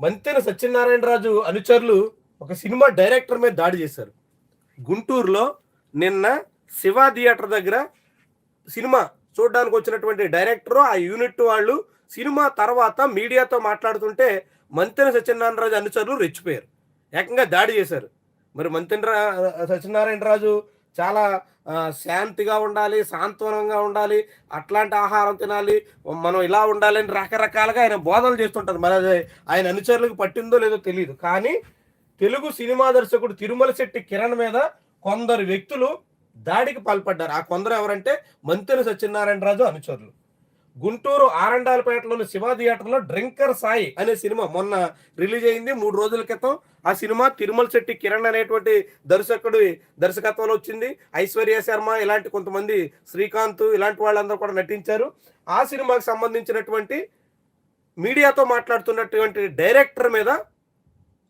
మంతెన సత్యనారాయణరాజు అనుచరులు ఒక cinema director మీద దాడి చేశారు. గుంటూరులో నిన్న శివ థియేటర్ దగ్గర సినిమా చూడడానికి వచ్చినటువంటి డైరెక్టరు, ఆ యూనిట్ వాళ్ళు సినిమా తర్వాత మీడియాతో మాట్లాడుతుంటే మంతెన సత్యనారాయణరాజు అనుచరులు రెచ్చిపోయారు. ఏకంగా దాడి చేశారు. మరి సత్యనారాయణరాజు చాలా శాంతిగా ఉండాలి, సాంత్వనంగా ఉండాలి, అట్లాంటి ఆహారం తినాలి, మనం ఇలా ఉండాలి అని రకరకాలుగా ఆయన బోధనలు చేస్తుంటారు. మరి అది ఆయన అనుచరులకు పట్టిందో లేదో తెలియదు. కానీ తెలుగు సినిమా దర్శకుడు తిరుమల శెట్టి కిరణ్ మీద కొందరు వ్యక్తులు దాడికి పాల్పడ్డారు. ఆ కొందరు ఎవరంటే మంతెన సత్యనారాయణరాజు అనుచరులు. గుంటూరు ఆరండాలపేటలోని శివ థియేటర్లో డ్రింకర్ సాయి అనే సినిమా మొన్న రిలీజ్ అయింది 3 రోజుల క్రితం. ఆ సినిమా తిరుమల శెట్టి కిరణ్ అనేటువంటి దర్శకుడు దర్శకత్వంలో వచ్చింది. ఐశ్వర్య శర్మ ఇలాంటి కొంతమంది, శ్రీకాంత్ ఇలాంటి వాళ్ళందరూ కూడా నటించారు. ఆ సినిమాకి సంబంధించినటువంటి మీడియాతో మాట్లాడుతున్నటువంటి డైరెక్టర్ మీద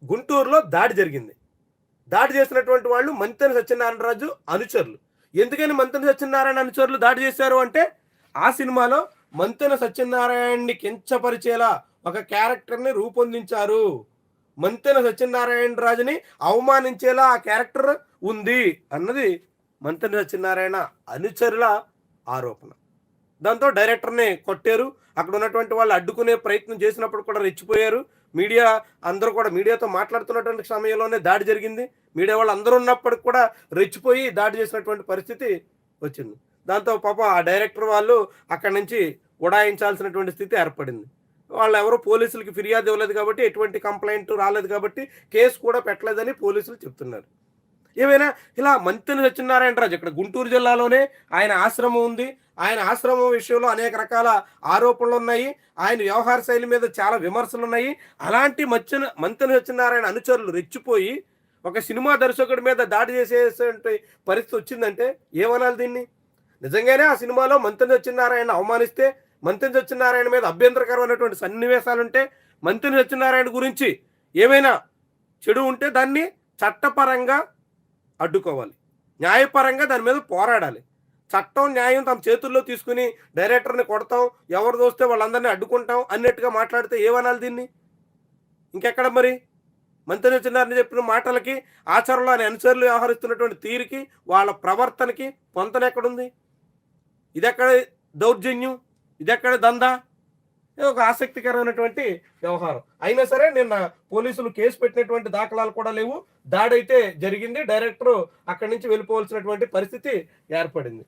గుంటూరులో దాడి జరిగింది. దాడి చేసినటువంటి వాళ్ళు మంతెన సత్యనారాయణరాజు అనుచరులు. ఎందుకని మంతెన సత్యనారాయణ అనుచరులు దాడి చేశారు అంటే, ఆ సినిమాలో మంతెన సత్యనారాయణని కించపరిచేలా ఒక క్యారెక్టర్ని రూపొందించారు, మంతెన సత్యనారాయణరాజుని అవమానించేలా ఆ క్యారెక్టర్ ఉంది అన్నది మంతెన సత్యనారాయణ అనుచరుల ఆరోపణ. దాంతో డైరెక్టర్ని కొట్టారు. అక్కడ ఉన్నటువంటి వాళ్ళు అడ్డుకునే ప్రయత్నం చేసినప్పుడు కూడా రెచ్చిపోయారు. మీడియా అందరూ కూడా మీడియాతో మాట్లాడుతున్నటువంటి సమయంలోనే దాడి జరిగింది. మీడియా వాళ్ళు అందరూ ఉన్నప్పటికి కూడా రెచ్చిపోయి దాడి చేసినటువంటి పరిస్థితి వచ్చింది. దాంతో పాప ఆ డైరెక్టర్ వాళ్ళు అక్కడి నుంచి ఉడాయించాల్సినటువంటి స్థితి ఏర్పడింది. వాళ్ళు ఎవరు పోలీసులకి ఫిర్యాదు ఇవ్వలేదు కాబట్టి, ఎటువంటి కంప్లైంట్ రాలేదు కాబట్టి కేసు కూడా పెట్టలేదని పోలీసులు చెప్తున్నారు. ఏమైనా ఇలా మంతెన సత్యనారాయణరాజు ఇక్కడ గుంటూరు జిల్లాలోనే ఆయన ఆశ్రమం ఉంది. ఆయన ఆశ్రమం విషయంలో అనేక రకాల ఆరోపణలు ఉన్నాయి. ఆయన వ్యవహార శైలి మీద చాలా విమర్శలు ఉన్నాయి. అలాంటి మంతెన సత్యనారాయణ అనుచరులు రెచ్చిపోయి ఒక సినిమా దర్శకుడి మీద దాడి చేసేటువంటి పరిస్థితి వచ్చిందంటే ఏమనాలి దీన్ని? నిజంగానే ఆ సినిమాలో మంతెన సత్యనారాయణ అవమానిస్తే, మంతెన సత్యనారాయణ మీద అభ్యంతరకరమైనటువంటి సన్నివేశాలుంటే, మంతెన సత్యనారాయణ గురించి ఏమైనా చెడు ఉంటే దాన్ని చట్టపరంగా అడ్డుకోవాలి, న్యాయపరంగా దాని మీద పోరాడాలి. చట్టం న్యాయం తమ చేతుల్లో తీసుకుని డైరెక్టర్ని కొడతాం, ఎవరు దోస్తే వాళ్ళందరినీ అడ్డుకుంటాం అన్నట్టుగా మాట్లాడితే ఏమనాలి దీన్ని? ఇంకెక్కడ మరి మంతెన సత్యనారాయణ చెప్పిన మాటలకి, ఆచరణలో ఆయన అనుచరులు వ్యవహరిస్తున్నటువంటి తీరుకి, వాళ్ళ ప్రవర్తనకి పొంతన ఎక్కడుంది? ఇదెక్కడ దౌర్జన్యం? ఇదెక్కడ దందా? ఇది ఒక ఆసక్తికరమైనటువంటి వ్యవహారం. అయినా సరే నిన్న పోలీసులు కేసు పెట్టినటువంటి దాఖలాలు కూడా లేవు. దాడైతే జరిగింది. డైరెక్టర్ అక్కడి నుంచి వెళ్ళిపోవాల్సినటువంటి పరిస్థితి ఏర్పడింది.